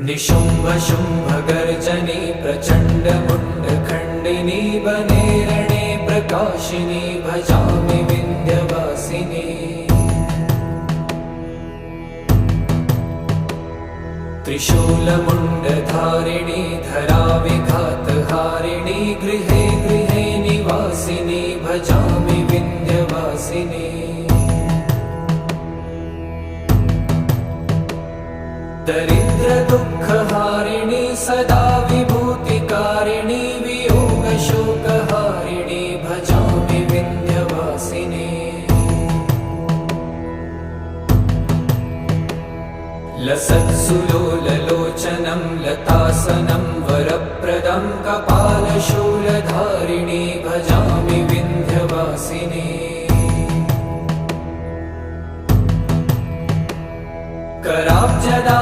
निशुम्भ शुम्भ गर्जनी प्रचण्ड मुण्ड खण्डिनी बने रणे प्रकाशिनी भजामि विन्ध्यवासिनी। त्रिशूलमुण्डधारिणी धरा विघातहारिणी गृहे गृहे निवासिनी भजामि विन्ध्यवासिनी। दरिद्र दुःखहारिणी सदा विभूतिकारिणी वियोगशोकहारिणी भजामि विन्ध्यवासिनी। लसत्सुलोललोचनं लतासनं वरप्रदं कपालशूलधारिणी भजामि विन्ध्यवासिनी। कराब्जदा